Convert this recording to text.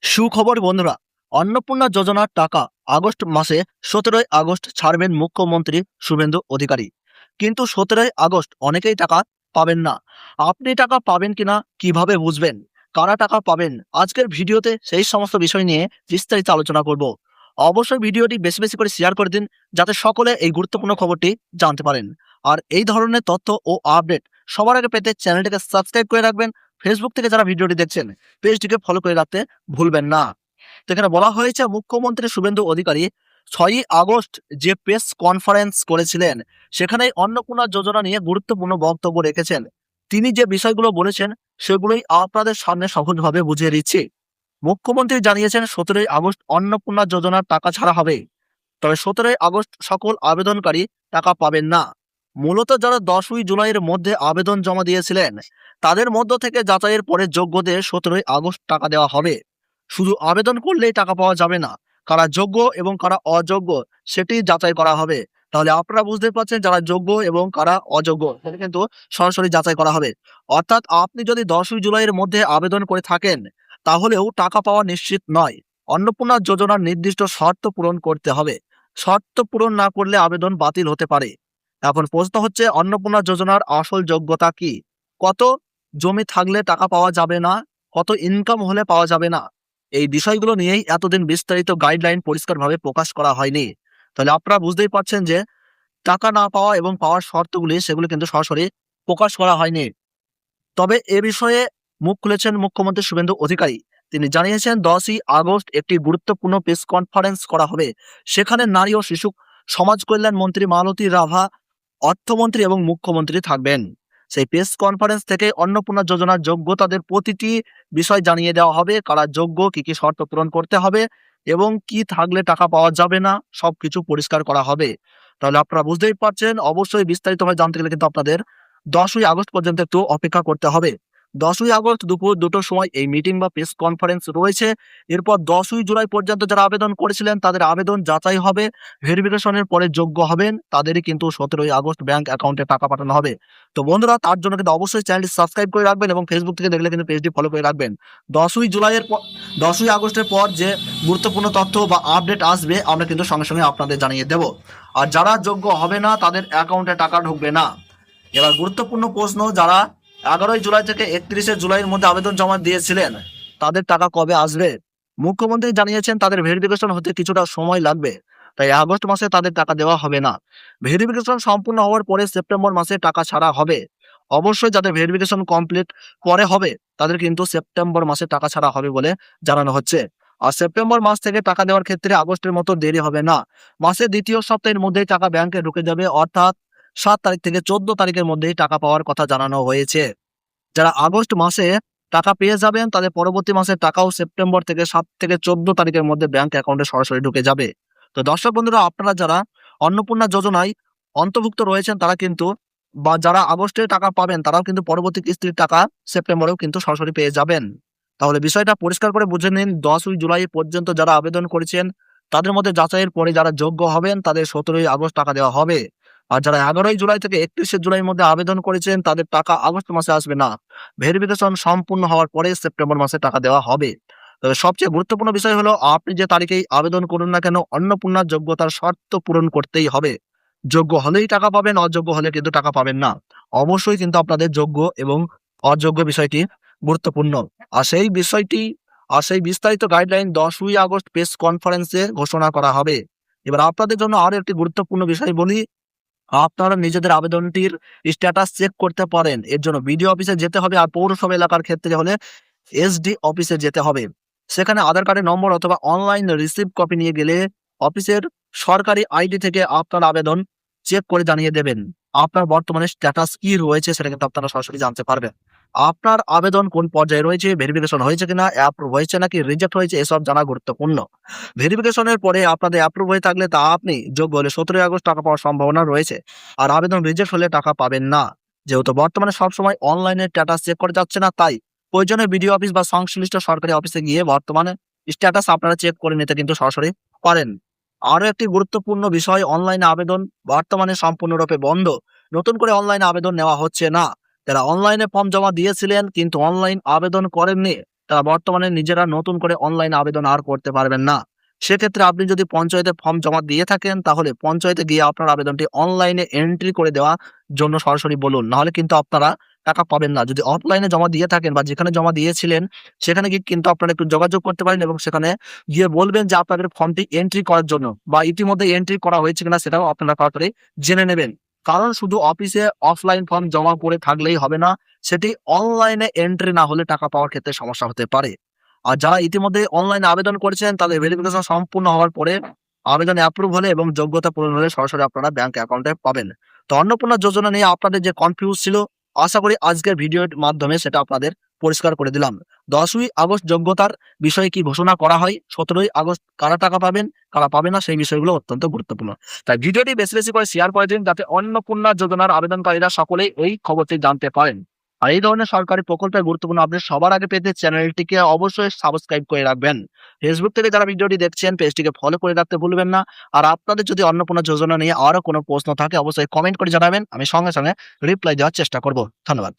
সুখবর বন্ধুরা, অন্নপূর্ণা যোজনার টাকা আগস্ট মাসে 17ই আগস্ট ছাড়বেন মুখ্যমন্ত্রী শুভেন্দু অধিকারী। কিন্তু 17ই আগস্ট অনেকেই টাকা পাবেন না। আপনি টাকা পাবেন কিনা কিভাবে বুঝবেন, কারা টাকা পাবেন, আজকের ভিডিওতে সেই সমস্ত বিষয় নিয়ে বিস্তারিত আলোচনা করব। অবশ্যই ভিডিওটি বেশি বেশি করে শেয়ার করে দিন, যাতে সকলে এই গুরুত্বপূর্ণ খবরটি জানতে পারেন। আর এই ধরনের তথ্য ও আপডেট সবার আগে পেতে চ্যানেলটিকে সাবস্ক্রাইব করে রাখবেন। ফেসবুক থেকে যারা ভিডিওটি দেখছেন, পেজটিকে ফলো করে রাখতে ভুলবেন না। তো এখানে বলা হয়েছে, মুখ্যমন্ত্রী শুভেন্দু অধিকারী 6ই আগস্ট যে প্রেস কনফারেন্স করেছিলেন, সেখানে অন্নপূর্ণা যোজনা নিয়ে গুরুত্বপূর্ণ বক্তব্য রেখেছেন। তিনি যে বিষয়গুলো বলেছেন সেগুলোই আপনাদের সামনে সহজভাবে বুঝিয়ে দিচ্ছি। মুখ্যমন্ত্রী জানিয়েছেন 17ই আগস্ট অন্নপূর্ণা যোজনার টাকা ছাড়া হবে, তবে 17ই আগস্ট সকল আবেদনকারী টাকা পাবেন না। মূলত যারা 10ই জুলাইয়ের মধ্যে আবেদন জমা দিয়েছিলেন, তাদের মধ্য থেকে যাচাইয়ের পরে যোগ্যদের 17ই আগস্ট টাকা দেওয়া হবে। শুধু আবেদন করলেই টাকা পাওয়া যাবে না, কারা যোগ্য এবং কারা অযোগ্য সেটি যাচাই করা হবে। তাহলে আপনারা বুঝতে পারছেন, যারা যোগ্য এবং কারা অযোগ্য সেটা কিন্তু সরাসরি যাচাই করা হবে। অর্থাৎ আপনি যদি 10ই জুলাইয়ের মধ্যে আবেদন করে থাকেন, তাহলেও টাকা পাওয়া নিশ্চিত নয়। অন্নপূর্ণা যোজনার নির্দিষ্ট শর্ত পূরণ করতে হবে। শর্ত পূরণ না করলে আবেদন বাতিল হতে পারে। এখন প্রশ্ন হচ্ছে, অন্নপূর্ণা যোজনার আসল যোগ্যতা কি? কত জমি থাকলে টাকা পাওয়া যাবে না, কত ইনকাম হলে পাওয়া যাবে না, এই বিষয়গুলো নিয়েই এতদিন বিস্তারিত গাইডলাইন পরিষ্কারভাবে প্রকাশ করা হয়নি। তাহলে আপনারা বুঝতেই পারছেন যে টাকা না পাওয়া এবং পাওয়ার শর্তগুলি সেগুলো কিন্তু সরাসরি প্রকাশ করা হয়নি। তবে এ বিষয়ে মুখ খুলেছেন মুখ্যমন্ত্রী শুভেন্দু অধিকারী। তিনি জানিয়েছেন 10ই আগস্ট একটি গুরুত্বপূর্ণ প্রেস কনফারেন্স করা হবে। সেখানে নারী ও শিশু সমাজ কল্যাণ মন্ত্রী মালতী রাভা, অর্থমন্ত্রী এবং মুখ্যমন্ত্রী থাকবেন। সেই প্রেস কনফারেন্স থেকে অন্নপূর্ণা যোজনার যোগ্যতাদের প্রতিটি বিষয় জানিয়ে দেওয়া হবে, কারা যোগ্য, কি কি শর্ত পূরণ করতে হবে এবং কি থাকলে টাকা পাওয়া যাবে না, সবকিছু পরিষ্কার করা হবে। তাহলে আপনারা বুঝতেই পারছেন, অবশ্যই বিস্তারিতভাবে জানতে গেলে কিন্তু আপনাদের 10ই আগস্ট পর্যন্ত একটু অপেক্ষা করতে হবে। 10ই আগস্ট দুপুর 2টোর সময় এই মিটিং বা প্রেস কনফারেন্স রয়েছে। এরপর 10ই জুলাই পর্যন্ত যারা আবেদন করেছিলেন তাদের আবেদন যাচাই হবে। ভেরিফিকেশনের পরে যোগ্য হবেন তাদেরই কিন্তু 17ই আগস্ট ব্যাংক অ্যাকাউন্টে টাকা পাঠানো হবে। তো বন্ধুরা, তার জন্য কিন্তু অবশ্যই চ্যানেলটি সাবস্ক্রাইব করে রাখবেন এবং ফেসবুক থেকে দেখলে কিন্তু পেজটি ফলো করে রাখবেন। 10ই আগস্টের পর যে গুরুত্বপূর্ণ তথ্য বা আপডেট আসবে আমরা কিন্তু সঙ্গে সঙ্গে আপনাদের জানিয়ে দেব। আর যারা যোগ্য হবে না তাদের অ্যাকাউন্টে টাকা ঢুকবে না। এবার গুরুত্বপূর্ণ প্রশ্ন, যারা 11ই জুলাই থেকে 31শে জুলাইয়ের মধ্যে আবেদন জমা দিয়েছিলেন তাদের টাকা কবে আসবে? মুখ্যমন্ত্রী জানিয়েছেন তাদের ভেরিফিকেশন হতে কিছুটা সময় লাগবে, তাই আগস্ট মাসে তাদের টাকা দেওয়া হবে না। ভেরিফিকেশন সম্পূর্ণ হওয়ার পরে সেপ্টেম্বর মাসে টাকা ছাড়া হবে। অবশ্যই যাদের ভেরিফিকেশন কমপ্লিট পরে হবে তাদের কিন্তু সেপ্টেম্বর মাসে টাকা ছাড়া হবে বলে জানানো হচ্ছে। আর সেপ্টেম্বর মাস থেকে টাকা দেওয়ার ক্ষেত্রে আগস্টের মতো দেরি হবে না। মাসের দ্বিতীয় সপ্তাহের মধ্যেই টাকা ব্যাংকে ঢুকে যাবে, অর্থাৎ 7 তারিখ থেকে 14 তারিখের মধ্যেই টাকা পাওয়ার কথা জানানো হয়েছে। যারা আগস্ট মাসে টাকা পেয়ে যাবেন তাদের পরবর্তী মাসের টাকাও সেপ্টেম্বর থেকে 7 থেকে 14 তারিখের মধ্যে ব্যাংক অ্যাকাউন্টে সরাসরি ঢুকে যাবে। তো দর্শক বন্ধুরা, আপনারা যারা অন্নপূর্ণা যোজনায় অন্তর্ভুক্ত রয়েছেন তারা কিন্তু, বা যারা আগস্টে টাকা পাবেন তারাও কিন্তু পরবর্তী কিস্তির টাকা সেপ্টেম্বরেও কিন্তু সরাসরি পেয়ে যাবেন। তাহলে বিষয়টা পরিষ্কার করে বুঝে নিন। 10ই জুলাই পর্যন্ত যারা আবেদন করেছেন তাদের মধ্যে যাচাইয়ের পরে যারা যোগ্য হবেন তাদের 17ই আগস্ট টাকা দেওয়া হবে। আর যারা 11ই জুলাই থেকে 31শে জুলাইয়ের মধ্যে আবেদন করেছেন তাদের টাকা আগস্ট মাসে আসবে না। ভেরিফিকেশন সম্পূর্ণ হওয়ার পরে সেপ্টেম্বর মাসে টাকা দেওয়া হবে। তবে সবচেয়ে গুরুত্বপূর্ণ বিষয় হলো, আপনি যে তারিখেই আবেদন করুন না কেন, অন্নপূর্ণার যোগ্যতার শর্ত পূরণ করতেই হবে। যোগ্য হলেই টাকা পাবেন, অযোগ্য হলে কিন্তু টাকা পাবেন না। অবশ্যই কিন্তু আপনাদের যোগ্য এবং অযোগ্য বিষয়টি গুরুত্বপূর্ণ। আর সেই বিষয়টি আর সেই বিস্তারিত গাইডলাইন 10ই আগস্ট প্রেস কনফারেন্সে ঘোষণা করা হবে। এবার আপনাদের জন্য আরো একটি গুরুত্বপূর্ণ বিষয় বলি, আপনারা নিজেদের আবেদনটির স্ট্যাটাস চেক করতে পারেন। এর জন্য বিডিও অফিসে যেতে হবে, আর পৌরসভা এলাকার ক্ষেত্রে হলে এসডি অফিসে যেতে হবে। সেখানে আধার কার্ডের নম্বর অথবা অনলাইন রিসিভ কপি নিয়ে গেলে অফিসের সরকারি আইডি থেকে আপনার আবেদন চেক করে জানিয়ে দেবেন আপনার বর্তমানে স্ট্যাটাস কি রয়েছে, সেটা কিন্তু আপনারা সরাসরি জানতে পারবেন। আপনার আবেদন কোন পর্যায়ে রয়েছে, ভেরিফিকেশন হয়েছে কিনা, অ্যাপ্রুভ হয়েছে নাকি রিজেক্ট হয়েছে, এসব জানা গুরুত্বপূর্ণ। ভেরিফিকেশনের পরে আপনাদের অ্যাপ্রুভ হয়ে থাকলে তা আপনি যোগ্য হলে 17ই আগস্ট টাকা পাওয়ার সম্ভাবনা রয়েছে। আর আবেদন রিজেক্ট হলে টাকা পাবেন না। যেহেতু বর্তমানে সবসময় অনলাইনে স্ট্যাটাস চেক করা যাচ্ছে না, তাই প্রয়োজনে বিডিও অফিস বা সংশ্লিষ্ট সরকারি অফিসে গিয়ে বর্তমানে স্ট্যাটাস আপনারা চেক করে নিতে কিন্তু সরাসরি পারেন। আরো একটি গুরুত্বপূর্ণ বিষয়, অনলাইনে আবেদন বর্তমানে সম্পূর্ণরূপে বন্ধ। নতুন করে অনলাইনে আবেদন নেওয়া হচ্ছে না। যারা অনলাইনে ফর্ম জমা দিয়েছিলেন কিন্তু অনলাইন আবেদন করেননি, তারা বর্তমানে নিজেরা নতুন করে অনলাইনে আবেদন আর করতে পারবেন না। সেক্ষেত্রে আপনি যদি পঞ্চায়েতে ফর্ম জমা দিয়ে থাকেন, তাহলে পঞ্চায়েতে গিয়ে আপনার আবেদনটি অনলাইনে এন্ট্রি করে দেওয়ার জন্য সরাসরি বলুন। নাহলে কিন্তু আপনারা টাকা পাবেন না। যদি অফলাইনে জমা দিয়ে থাকেন বা যেখানে জমা দিয়েছিলেন, সেখানে গিয়ে কিন্তু আপনারা একটু যোগাযোগ করতে পারেন এবং সেখানে গিয়ে বলবেন যে আপনাদের ফর্মটি এন্ট্রি করার জন্য, বা ইতিমধ্যে এন্ট্রি করা হয়েছে কিনা সেটাও আপনারা তাড়াতাড়ি জেনে নেবেন। কারণ শুধু অফিসে অফলাইন ফর্ম জমা করে থাকলেই হবে না, সেটি অনলাইনে এন্ট্রি না হলে টাকা পাওয়ার ক্ষেত্রে সমস্যা হতে পারে। আর যারা ইতিমধ্যে অনলাইনে আবেদন করেছেন, তাদের ভেরিফিকেশন সম্পূর্ণ হওয়ার পরে আবেদন অ্যাপ্রুভ হলে এবং যোগ্যতা পূরণ হলে সরাসরি আপনারা ব্যাংক অ্যাকাউন্টে পাবেন। তো অন্নপূর্ণা যোজনা নিয়ে আপনাদের যে কনফিউজ ছিল, আশা করি আজকের ভিডিওর মাধ্যমে সেটা আপনাদের পরিষ্কার করে দিলাম। 10ই আগস্ট যোগ্যতার বিষয়ে কি ঘোষণা করা হয়, 17ই আগস্ট কারা টাকা পাবেন, কারা পাবে না, সেই বিষয়গুলো অত্যন্ত গুরুত্বপূর্ণ। তাই ভিডিওটি বেশি বেশি করে শেয়ার করে দিন, যাতে অন্নপূর্ণা যোজনার আবেদনকারীরা সকলেই এই খবরটি জানতে পারেন। আর এই ধরনের সরকারি প্রকল্পের গুরুত্বপূর্ণ আপডেট সবার আগে পেতে চ্যানেলটিকে অবশ্যই সাবস্ক্রাইব করে রাখবেন। ফেসবুক থেকে যারা ভিডিওটি দেখছেন, পেজটিকে ফলো করে রাখতে ভুলবেন না। আর আপনাদের যদি অন্নপূর্ণা যোজনা নিয়ে আরো কোনো প্রশ্ন থাকে, অবশ্যই কমেন্ট করে জানাবেন। আমি সঙ্গে সঙ্গে রিপ্লাই দেওয়ার চেষ্টা করব। ধন্যবাদ।